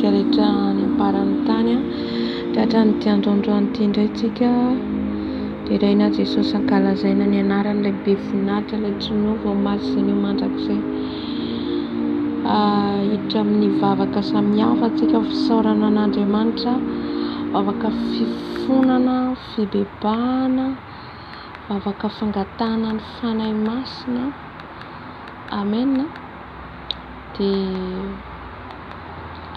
tsika rehetra any amparany tany tratrany ty androandroany ty indray tsika dia raina Jesosy ankalazaina ny anaran'ilay be voninahitra ilay tsy miova maso izay ny mandrakizay hiditra amin'ny vavaka samihafa tsika fisaorana an'Andriamanitra, vavaka fifonana, fibebahana, vavaka fangatahana ny Fanahy Masina. Amen. Dia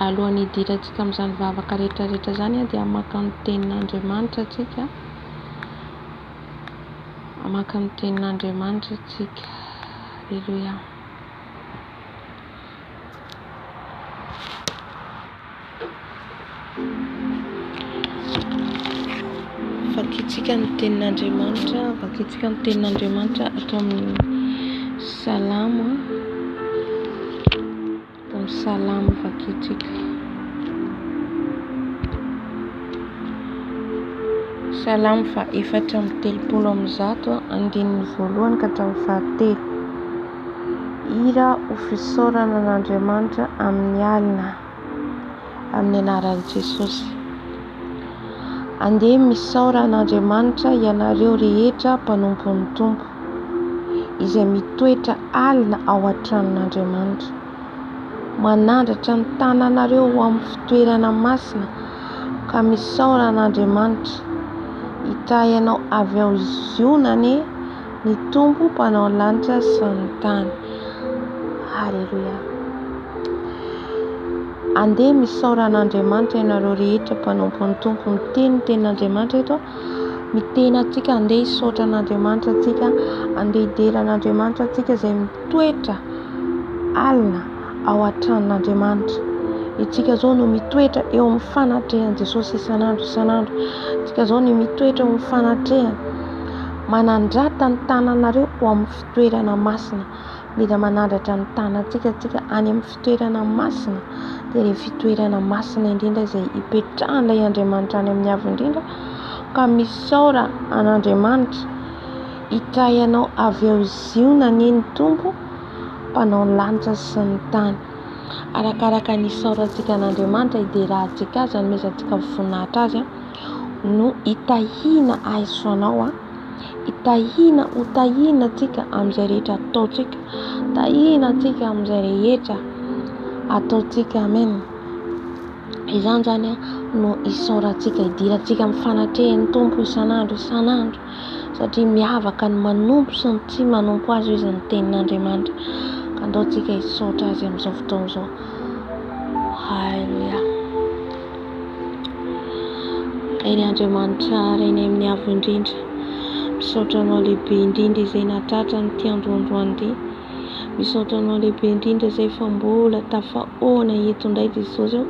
alohan'ny hidirantsika amin'izany vavaka rehetrarehetra zany dia hamaka ny tenin'Andriamanitra tsika, hamaka ny tenin'Andriamanitra tsika. Alleluia. Vakitsika ny tenin'Andriamanitra, vakitsika ny tenin'Andriamanitra atao amin'ny salamo, atao amin'ny salamo vakitsika. Salamo fa 430 andininy voalohany ka hatramin'ny fahatelo. Hira ho fisaorana an'Andriamanitra amin'ny alina, amin'ny anaran'i Jesosy. Andeha misaora an'Andriamanitra ianareo rehetra mpanompo ny tompo, izay mitoetra alina ao an-tranon'Andriamanitra. Manandratra ny tananareo ho amin'ny fitoerana masina ka misaora an'Andriamanitra. Hitahianao avy ao zionany ny tompo mpanao ny lanitra sy ny tany. Halleluia. Andeha misaora an'Andriamanitra ianareo rehetra mpanompo ny tompo. Miteny tenin'Andriamanitra eto, miteny atsika andeha hisaotra an'Andriamanitra atsika, andeha hidera an'Andriamanitra atsika izay mitoetra alina ao an-tranon'Andriamanitra. Itsika zao no mitoetra eo amin'ny fanatrehan'i Jesosy isan'andro isan'andro. Itsika zao no mitoetra eo amin'ny fanatrehany. Manandrata ny tananareo ho amin'ny fitoerana masina. Mila manandratra ny tanantsika any amin'ny fitoerana masina. Dia ilay fitoerana masina indrindra izay hipetrahan'ilay Andriamanitra any amin'ny avo indrindra ka misaora an'Andriamanitra. Hitahianao avy ao zionany ny tompo mpanao ny lanitra sy ny tany. Arakaraka ny saorantsika an'Andriamanitra hiderahantsika azy, hanomezantsika voninahitra azy no hitahina aisoanao, hitahina tsika amin'izay rehetra ataontsika, tahina tsika amin'izay rehetra ataontsika. Amen. Izany zany no isaorantsika, hidirantsika amin'ny fanatrehan'ny tompo isan'andro isan'andro, satria miavaka ny manompo sy ny tsy manompo azy izy ny tenin'Andriamanitra. Ka andaontsika hisaotra azy amin'izao fotoana izao. Halleluia. Eny Andriamanitra rainay amin'ny avo indrindra, misaotra anao lehibe indrindra izay natratra ny ty androandroany ty. Misaotra anao lehibe indrindra izay fa mbola tafahoana eto indray Jesosy eo,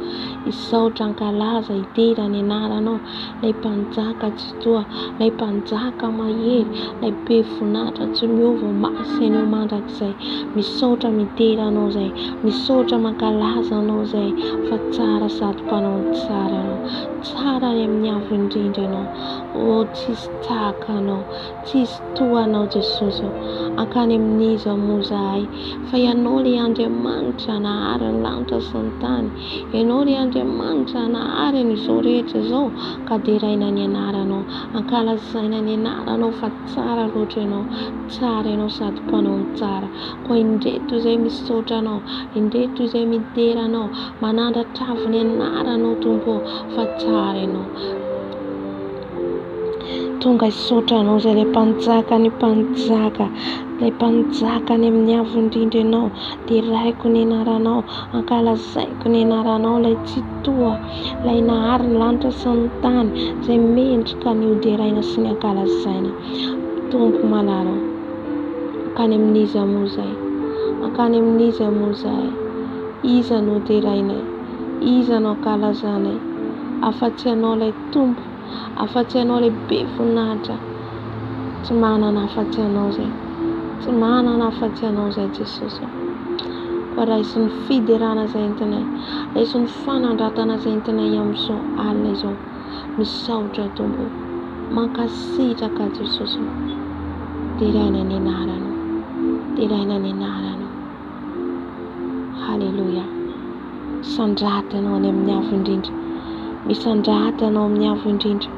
hisaotra ankalaza hidera ny anaranao, ilay mpanjaka tsy toa, ilay mpanjaka mahery, ilay be voninahitra tsy miova maso ianao mandrakizay. Misaotra midera anao zay, misaotra mankalaza anao zay fa tsara sady mpanao ny tsara anao, tsara ny amin'ny avo indrindra anao. Tsisy tahaka anao, tsisy toa anao Jesosy. Ankany amin'iza moa zahay, fa ianao ilay Andriamanitra nahary ny lanitra sy ny tany. Ianao ilay Andriamanitra nahary n'izao rehetra izao, ka deraina ny anaranao, ankalazaina ny anaranao fa tsara loatra ianao, tsara ianao sady mpanao ny tsara. Koa indreto izay misaotra anao, indreto izay midera anao, manandratra avy ny anaranao Tompo, fa tsara ianao. Tonga hisaotra anao izay ilay mpanjaka ny mpanjaka, ilay mpanjaka ny amin'ny avo indrindra ianao. Deraiko ny anaranao, ankalazaiko ny anaranao, ilay tsy toa, ilay nahary ny lanitra sy ny tany, izay mendrika ny hoderaina sy ny ankalazaina. Tompo malalao, ankany amin'iza moa zay, ankany amin'iza moa zay, iza no hoderainay, iza no ankalazanay, afa-tsy anao ilay Tompo, afa-tsy anao ilay be voninahitra. Tsy manana afa-tsy anao zay, tsy manana afa-tsy anao zay Jesosy. Koa raisy ny fiderana izay entinay, raisy ny fanandratana izay entinay amin'izao alina izao. Misaotra Tompo, mankasitraka Jesosy. Deraina ny anaranao, deraina ny anaranao. Halleluia. Sandratanao any amin'ny avo indrindra. Misandratanao amin'ny avo indrindra.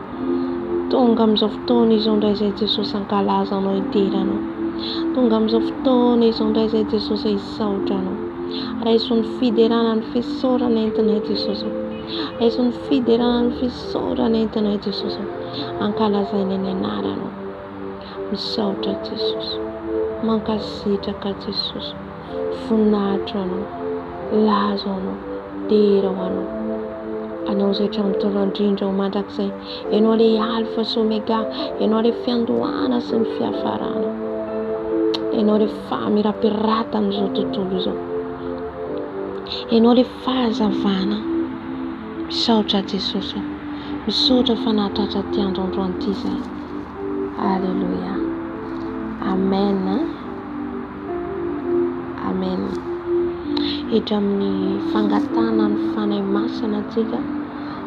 Tonga amin'izao fotoana izao indray izay Jesosy ankalazanao iteranao. Tonga amin'izao fotoana izao indray izay Jesosy isaotranao. Raiso ny fiderana ny fisaorana entinay Jesosy. Raiso ny fiderana ny fisaorana entinay Jesosy. Ankalazaina ny anaranao. Misaotra Jesosy. Mankasitraka Jesosy. Voninahitranao. Lazo anao. Dera ho anao. Anao izay hatramin'ny indrindra ho mandrakizay. Ianao ilay alfa sy omega. Ianao ilay fiandohana sy ny fiafarana. Ianao ilay famirapiratana amin'izao tontolo izao. Ianao ilay fahazavana. Misaotra Jesosy. Misaotra fanatratra ty androandroany ty izay. Alleluia. Amen. Amen. Hidra amin'ny fangatana ny fanahy masina antsika.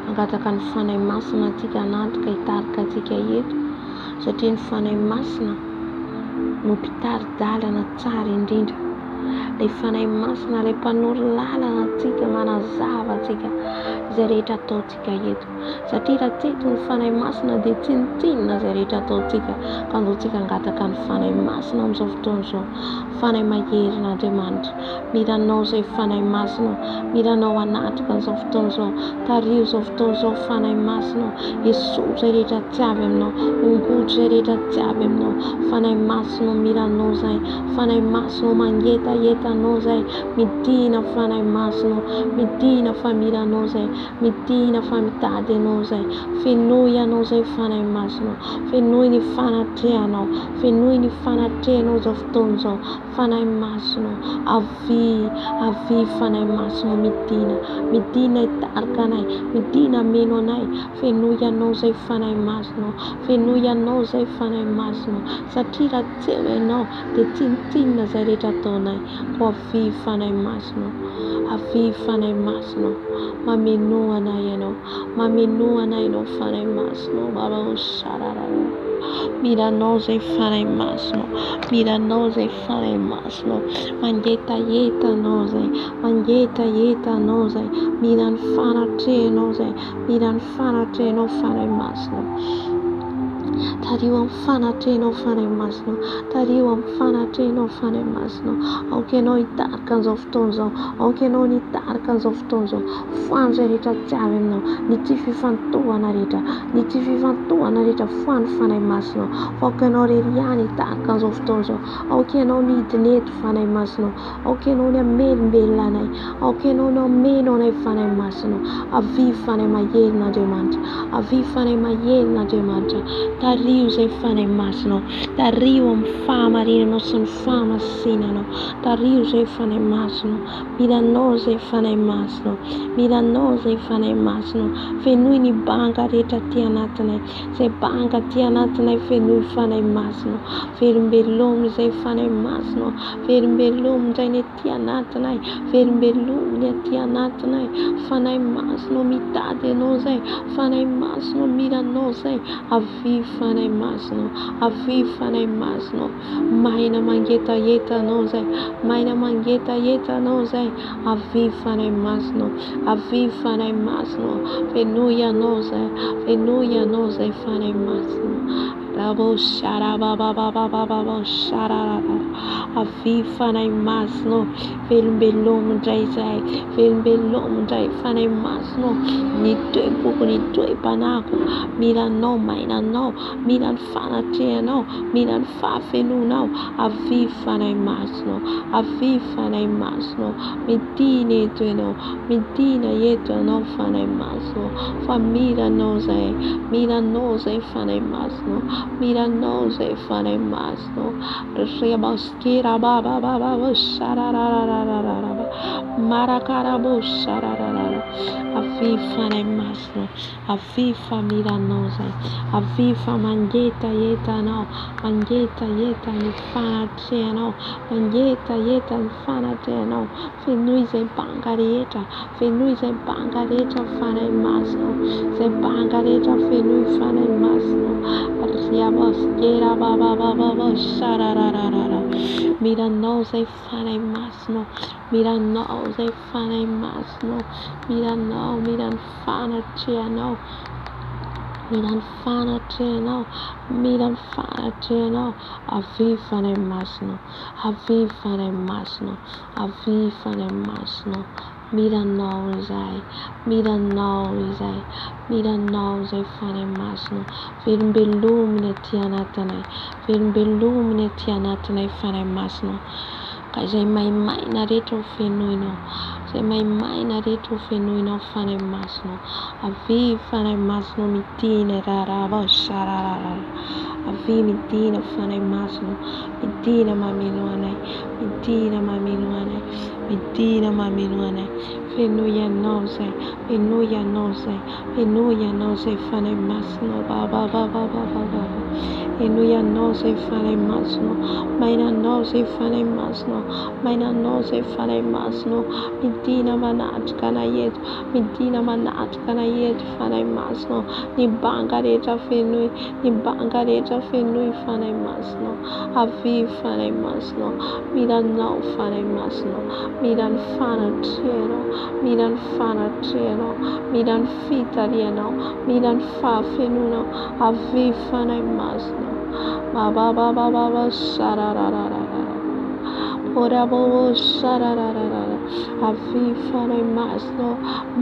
Angataka ny fanahy masina antsika anantika hitarika antsika eto. Satria ny fanahy masina no mpitari-dalana tsara indrindra. Ilay fanahy masina ilay mpanoro lalana antsika, manazava antsika izay rehetra ataontsika eto. Satria raha teto ny fanahy masina dia tsinotsinona izay rehetra ataontsika. Ka andaontsika angataka ny fanahy masina amin'izao fotoana izao. Fanahy maherin'Andriamanitra. Miranao izay fanahy masina. Miranao anatrika amin'izao fotoana izao. Tario izao fotoana izao fanahy masina. Esotra izay rehetra tsiavy aminao. Ongotra izay rehetra tsiavy aminao. Fanahy masina miranao izay. Fanahy masina mangetagetanao izay. Midina fanahy masina. Midina fa miranao izay. Midina fa mitady anao izay. Fenoy anao izay fanahy masina. Fenoy ny fanatrehanao. Fenoy ny fanatrehanao izao fotoana izao. Fanahy masina. Avy fanahy masina midina. Midina hitarika anay. Midina meno anay. Fenoy anao izay fanahy masina. Fenoy anao izay fanahy masina. Satria raha tseo ianao dia tsinotsinona izay rehetra ataonay. Ko avy fanahy masina. Avy fanahy masina. Mameno anay ianao. Mameno anay ianao fanahy masina. Baba sararara. Miranao izay fanahy masina. Miranao izay fanahy masina. Mangetagetanao izay. Mangetagetanao izay. Mira ny fanatrehanao izay. Mira ny fanatrehanao fanahy masina. Tario amin'ny fanatrehanao fanahy masina. Tario amin'ny fanatrehanao fanahy masina. Aoka ianao hitarika an'izao fotoana izao. Aoka ianao nitarika an'izao fotoana izao. Foany izay rehetra tsiavy aminao. Ny tsy fifantohana rehetra. Ny tsy fifantohana rehetra foany fanahy masina. Aoka ianao reriany hitarika an'izao fotoana izao. Aoka ianao nidinety fanahy masina. Aoka ianao ny amelombelona anay. Aoka ianao ny ameno anay fanahy masina. Avy fanahy maherin'Andriamanitra. Avy fanahy maherin'Andriamanitra. Tario izay fanahy masina. Tario amin'ny fahamarinanao sy ny fahamasinanao. Tario izay fanahy masina. Miranao izay fanahy masina. Miranao izay fanahy masina. Fenoy ny banga rehetra ty anatinay. Izay banga ty anatinay fenoy fanahy masina. Verimbelomo izay fanahy masina. Verimbelomo izay ny aty anatinay. Verimbelomo ny aty anatinay. Fanahy masina mitady anao izay. Fanahy masina miranao izay. Avy fanahy masina. Avy fanahy masina. Maina mangetagetanao izay. Maina mangetagetanao izay. Avy fanahy masina. Avy fanahy masina. Fenoy anao izay. Fenoy anao izay fanahy masina. Rabo sharababababababa shararara. Avy fanahy masina. Verimbelomo indray izay. Verimbelomo indray fanahy masina. Ny toe-poko, ny toe-panako. Miranao, mainanao. Mira ny fanatrehanao. Mira ny fahafenonao. Avy fanahy masina. Avy fanahy masina. Midina eto ianao. Midina eto ianao fanahy masina. Fa miranao izay. Miranao izay fanahy masina. Miranao izay fanahy masina. Rebaskira bababababa sharararararara. Marakarabo sharararara. avy fanahy masina, avy famiranao zay, avy famangetaeta anao, mangetaeta ny fanatrehanao, mangetaeta ny fanatrehanao, fenoy izay banga rehetra, fenoy izay banga rehetra fanahy masina, izay banga rehetra fenoy fanahy masina, riabaskera babababa sararararara, miranao zay fanahy masina, miranao zay fanahy masina, miranao, mirany fanatrehanao, mirany fanatrehanao, mirany fanatrehanao, avy fanahy masina, avy fanahy masina, avy fanahy masina, miranao izay, miranao izay, miranao izay fanahy masina, velombelominy aty anatinay, velombelominy aty anatinay fanahy masina, ka izay maimaina rehetra ho fenoinao, izay maimaina rehetra ho fenoinao fanahy masina, avy fanahy masina midina rarava sararara, avy midina fanahy masina, midina mameno anay, midina mameno anay, midina mameno anay, fenoy anao zay, fenoy anao zay, fenoy anao zay fanahy masina, babababababa, fenoy anao zay fanahy masina, mainanao zay fanahy masina, mainanao zay fanahy masina, midina manatrika anay eto, midina manatrika anay eto fanahy masina, ny banga rehetra fenoy, ny banga rehetra fenoy fanahy masina, avy fanahy masina, miranao fanahy masina, mirany fanatrehanao, mirany fanatrehanao, mirany fitarianao, mirany fahafenonao, avy fanahy masina, bababababa sararararara, orabobo sararararara, avy fanahy masina,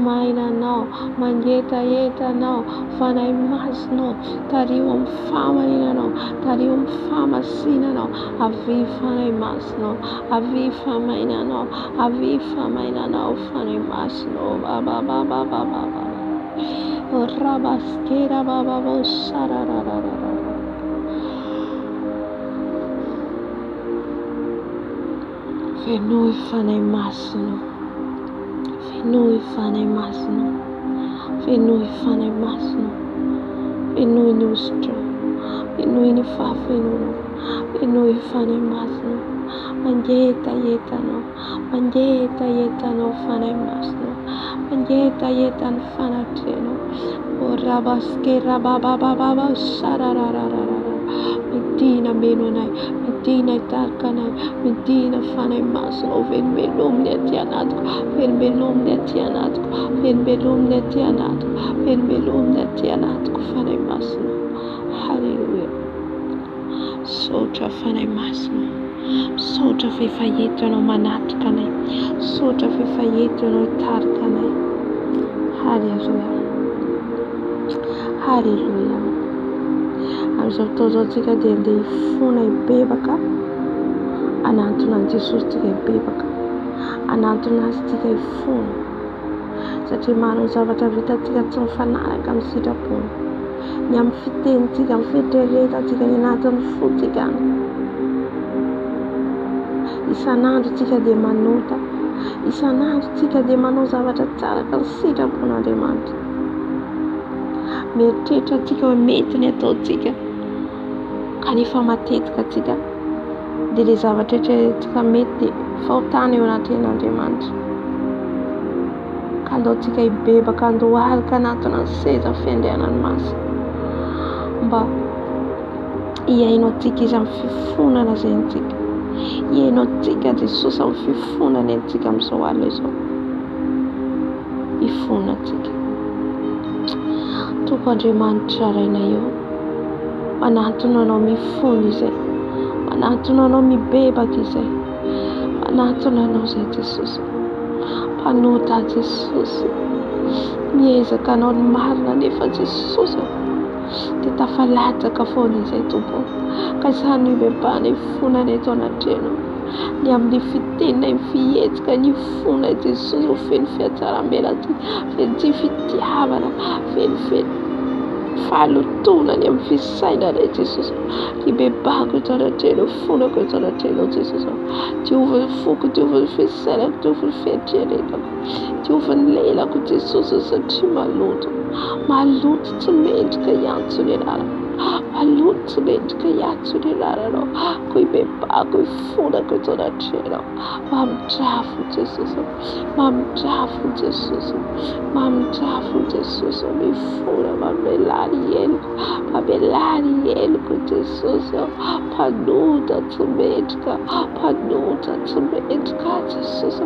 mainanao, mangetaetanao fanahy masina, tario amin'ny famarinanao, tario amin'ny famasinanao, avy fanahy masina, avy famainanao, avy famainanao fanahy masina, babababababa, rabaskera bababo sararararara, fenoy fanahy masina, fenoy fanahy masina, fenoy fanahy masina, fenoy ny ositra, fenoy ny fahafenonao, fenoy fanahy masina, mangetaetanao, mangetaetanao fanahy masina, mangetaeta ny fanatrehanao, rabaskera bababababa sararararara, midina meno anay, midina hitarika anay, midina fanahy masina, velombelominy aty anatiko, velombelominy aty anatiko, velombelominy aty anatiko, velombelominy aty anatiko fanahy masina, halleluja. Misaotra fanahy masina, misaotra fefahetanao manatrika anay, misaotra fefahetanao hitarika anay, halleluja, halleluja. Amin'izao fotoana izao tsika dia andeha hifona hibebaka, anantona an'i Jesosy tsika hibebaka, anantona azy tsika hifona, satria maro ny zavatra vitantsika tsy mifanaraka amin'ny sitrapony, ny amin'ny fitenitsika, amin'ny fieritreretantsika, ny anatin'ny fotsika any. Isan'andro tsika dia manota, isan'andro tsika dia manao zavatra tsara ka ny sitrapon'Andriamanitra. Mieritreritra tsika hoe mety ny ataontsika, kanefa matetika tsika dia ilay zavatra eritreretintsika mety dia fahotana eo anaty ren'Andriamanitra. Ka andaontsika hibebaka, andohalika anatina ny seza fiandrianany masina, mba hiainao tsika izy amin'ny fifonana izay antsika, hiainao tsika Jesosy amin'ny fifonana antsika amin'izao alina izao, hifona tsika. Tompo Andriamanitra raina eo, manantona anao mifona izay, manantona anao mibebaka izay, manantona anao izay Jesosy, mpanota Jesosy, miezaka anao ny marina nefa Jesosy dia tafalatsaka foana izay Tompo, ka izany hibebana hifonana eto anatrenao, ny amin'ny fitenina ny fihetsika ny fona Jesosy ho feno fiatsaram-belatsika, feno tsy fitiavana, feno falotona ny amin'ny fisainana Jesus ibebako taratelo fona ko taratelo Jesus Diova ny foko Diova ny fisainako Diova ny fieritreretako Diova ny lelako Jesus satria maloto tsy mendrika iantso ny anarana maloto tsy mendrika iantso ny anarana ko ibebako ifonako taratelo mamidrafo Jesus mamidrafo Jesus mamidrafo Jesus mifona mabelany eloko Jesus panota tsy mendrika Jesus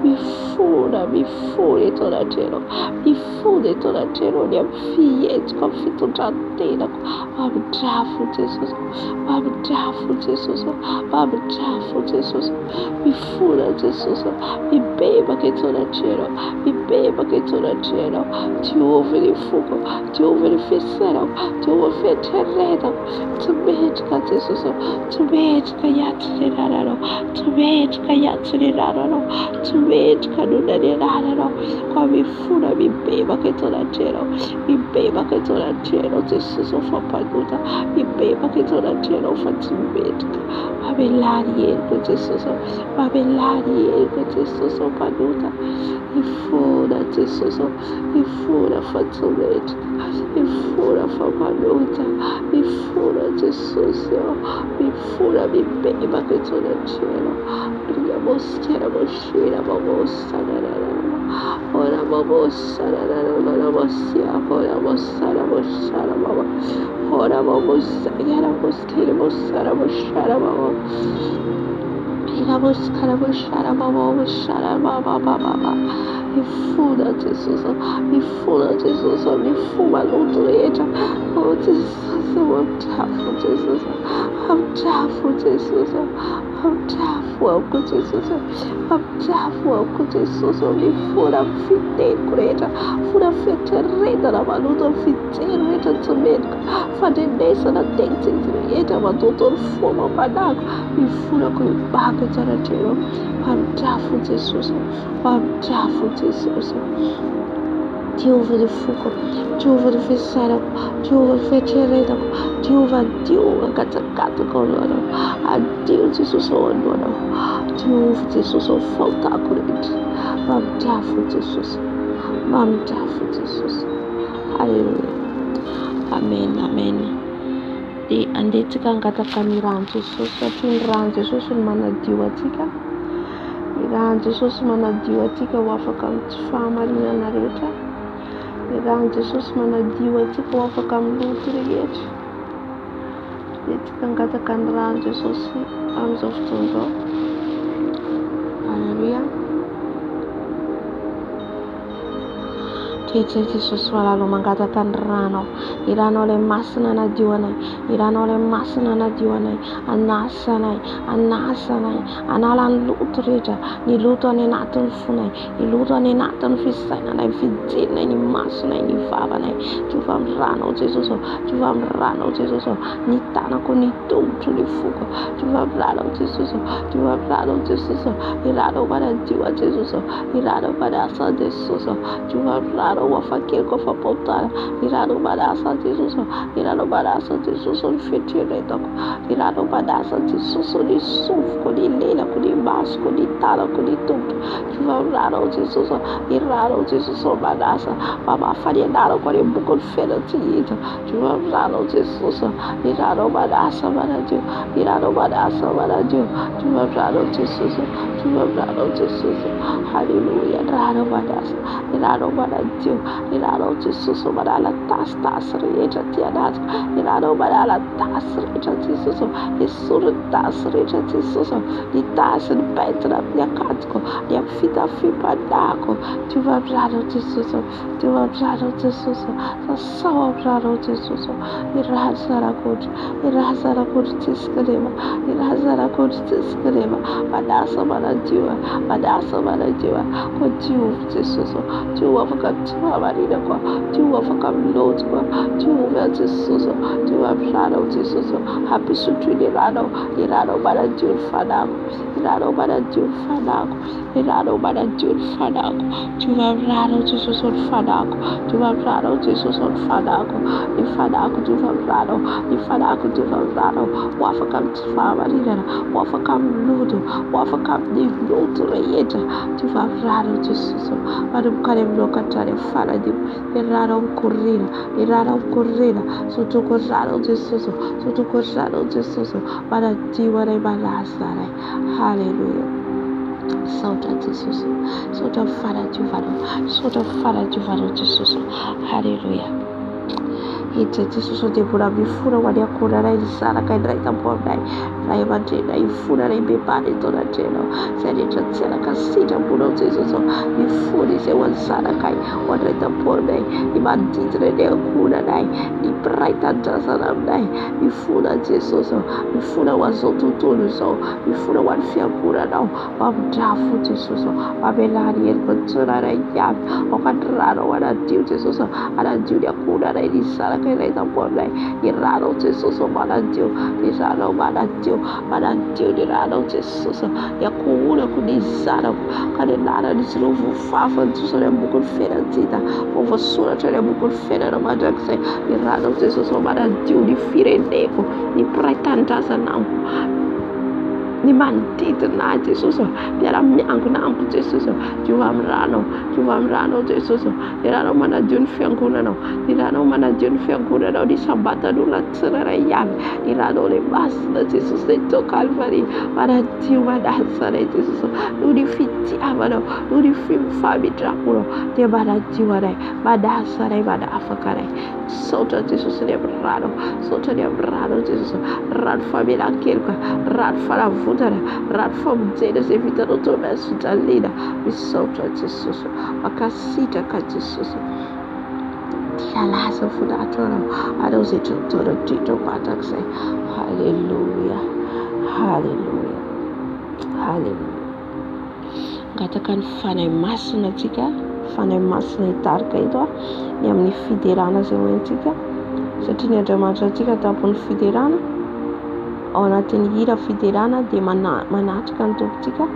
mifona etoratelo mifona etoratelo ny amin'ny fientiko amin'ny fitondrantenako mamidrafo Jesus mamidrafo Jesus mifona Jesus mibebaka etoratelo Diova ny foko Diova ny fisainako Diova fieritreretako tsy mendrika Jesus tsy mendrika iantso ny anarana tsy mendrika iantso ny anarana tsy mendrika nona ny anarana ko mifona mibebaka etoratelo Jesus fampanota mibebaka etoratelo fa tsy mendrika mabelany eloko Jesus fampanota mifona Jesus mifona fa tsy mendrika mifona fampanota mifona Jesus mifona mibebaka etoratelo ria moschera moschera ora mossara ora mossara ora mossara mifuna Jesus mifuma luto rehetra oh Jesus mamidrafo Jesus mamidrafo aoko Jesus mifuna fiteko rehetra mifuna fieritreretana maloto fijery rehetra tsy mendrika fandrenesana tegnitegny rehetra mandontony fo mampanako mifuna ko ibaka taratelo mamidrafo Jesus Diova ny foko Diova ny fisainako Diova ny fieritreretako Diova gatsagatako alohanao adio Jesus ao alohanao Diova Jesus ao fahotako rehetra mamidrafo Jesus Halleluja amen dia andehantsika hangataka ny rano Jesus satria ny rano Jesus no manadio atsika ny rano Jesus manadio atsika ho afaka amin'ny tsy fahamarinana rehetra ny rano Jesus manadio atsika ho afaka amin'ny loto rehetra dia tsika hangataka ny rano Jesus amin'izao fotoana izao halleluja Jehovah Jesus walalo mangataka ny rano ilay masina nadio anay irano ilay masina nadio anay anasanay anala ny loto rehetra ny loto any anatin'ny fonay ny loto any anatin'ny fisainanay fijelinay ny masonay ny vavanay Jehovah amin'ny rano Jesus Jehovah amin'ny rano Jesus ny tanako ny tongotro ny foko Jehovah amin'ny rano Jesus Jehovah amin'ny rano Jesus irano manadio Jesus irano manasa Jesus Jehovah amin'ny rano wafakelko fapotana irano manasa Jesus irano manasa Jesus ny fieritreretako irano manasa Jesus ny sofiko ny lelako ny masoko ny tanako ny tongotro Jehovah amin'ny rano Jesus irano Jesus manasa mamafany anarako any boky ny fiainana tsy hita Jehovah amin'ny rano Jesus irano manasa manadio irano manasa manadio Jehovah amin'ny rano Jesus Jehovah amin'ny rano Jesus halleluja rano manasa irano manadio irano Jesus manala tas rehetra ty anaty irano manala tas rehetra Jesus esorony tas rehetra Jesus ny tas ny pentina ny akatiko ny fitafim-panako Jehovah amin'ny rano Jesus Jehovah amin'ny rano Jesus sasao amin'ny rano Jesus irahazarakotry tsisika lema manasa manadio ko Jehovah Jesus Jehovah afaka marina kwa Jehovah afaka miloto kwa Jehovah Jesus Jehovah amin'ny rano Jesus hampisotro ny rano manadio ny fanako rano manadio ny fanako, rano manadio ny fanako, Jehovah rano Jesosy ny fanako, Jehovah rano Jesosy ny fanako, ny fanako Jehovah rano, ny fanako Jehovah rano, ho afaka amin'ny tsy fahamarinana, ho afaka amin'ny lodo, ho afaka amin'ny loto rehetra, Jehovah rano Jesosy, manomboka any amin'ny lokatrany fanadio, ny rano mikorina, ny rano mikorina, sotoko rano Jesosy, sotoko rano Jesosy, manadio anay malaza anay, haleluya. Saotra Jesosy, saotra fanadiovanao, saotra fanadiovanao Jesosy, haleluya. Ity Jesosy dia mbola mifona ho any ankohonanay ny zanaka indray tampoaminay, ray aman-drenay mifona ray bebany eto an-drenao, izay rehetra tsy anakasitra ambonao Jesosy, mifona izay ho any zanakay, ho an'ray tampoaminay, ny manodidina ny ankohonanay, ny mpiray tanindrazana aminay, mifona Jesosy, mifona ho an'izao tontolo izao, mifona ho an'ny fiangonanao, mamindrafo Jesosy, mamelany heriko ny tsirairay iaby, aokan-drano anadio Jesosy, anadio ny ankohonanay ny zanaka iray tampoaminay, ny rano Jesosy manadio, ny rano manadio, manadio ny rano Jesosy, ny ankohonako ny zanako, ka ny anaran'izy ireo voafafa Jesosy ny ambokon'ny fiainantsika, voasoratra ny ambokon'ny fiainana mandrakizay, ny rano Jesosy manadio ny fireneko, ny mpiray tanindrazana ny manodidina Jesosy, miara-miangona amiko Jesosy, Jehovah amin'ny rano, Jehovah amin'ny rano Jesosy, ny rano manadio ny fiangonanao, ny rano manadio ny fiangonanao, ny sambatan'olona tsirairay avy, ny rano ny masina Jesosy ny teo Kalvary, manadio manazanay Jesosy, noho ny fitiavanao, noho ny famitraponao, dia manadio anay, manazanay, manafaka anay. Saotra Jesosy ny amin'ny rano, saotra ny amin'ny rano Jesosy, rano famelan-keloka, rano falavotana, rano famonjena izay vitanao tao amin'ny hazon-draliana, misaotra Jesosy, mankasitraka Jesosy, dia laza voninahitra anao izay trataona indrindra mandrakizay. Haleluya, haleluya, haleluya. Ngataka ny fanahy masina antsika, fanahy masina hitarika eto ny amin'ny fiderana izay hoentsika, satria ny Andriamanitra antsika tampon'ny fiderana, ao anatin'ny hira fiderana dia manatrika ny tompontsika,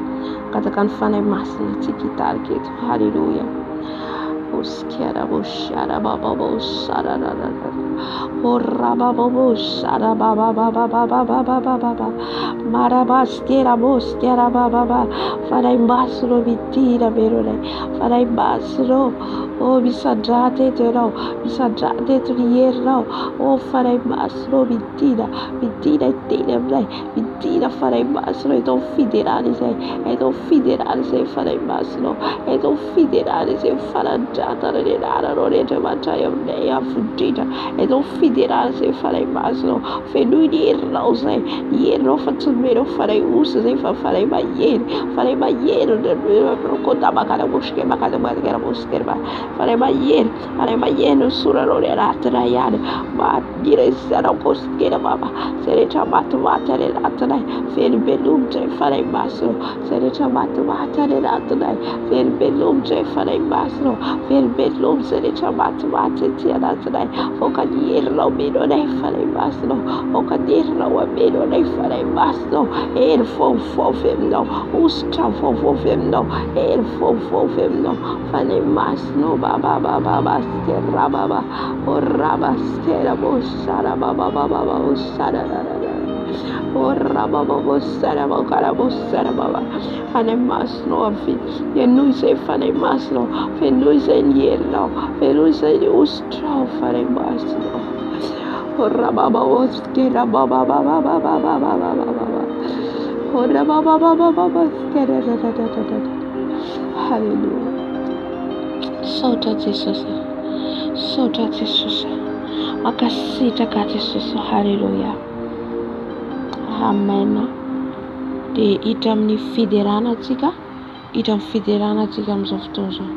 ngataka ny fanahy masina antsika hitarika eto. Haleluya. Oskera boshara baba boshara la la la, ora baba boshara baba baba baba baba baba, marabaskera boskera baba baba, fanahy masina mitira verona, fanahy masina oh misandrata eto ianao, misandrata eto ny herinao, oh fanahy masina midina iteny aminay, midina fanahy masina eto fiderana izay, eto fiderana izay fanahy masina, eto fiderana izay fanandratana ny anarano rehetra mandray aminay afindrindra, eto fiderana izay fanahy masina, fenoy ny herinao izay, ny herinao fa tsy nomenao fanahy osa izay fa fanahy mahery rokota makana moske makana manikana moskera, fanahy mahery no soranao ny anatina ihany, manira izanao moskera baba, izay rehetra matimaty any anatinay, velombelomotra fanahy masina, izay rehetra matimaty any anatinay, velombelomotra fanahy masina, velombelomo izay rehetra matimaty ety anatinay, voaka ny herinao meno anay fanahy masina, voaka ny herinao ameno anay fanahy masina, hery vaovavy aminao, ositra vaovavy aminao, hery vaovavy aminao, fanahy masina baba baba skera baba, oraba skera boshara baba baba boshara la la la, oraba baba boshara baba, fanahy masina avy, fenoy izay fanahy masina, fenoy izay ny herinao, fenoy izay ny ositrao fanahy masina, oraba baba skera baba baba baba baba baba, oraba baba baba skera la la la la. Haleluya. Saotra Jesosy, saotra Jesosy, makasitraka Jesosy. Haleluya, amen. Dia hiditra amin'ny fiderana antsika, hiditra amin'ny fiderana antsika amin'izao fotoana izao.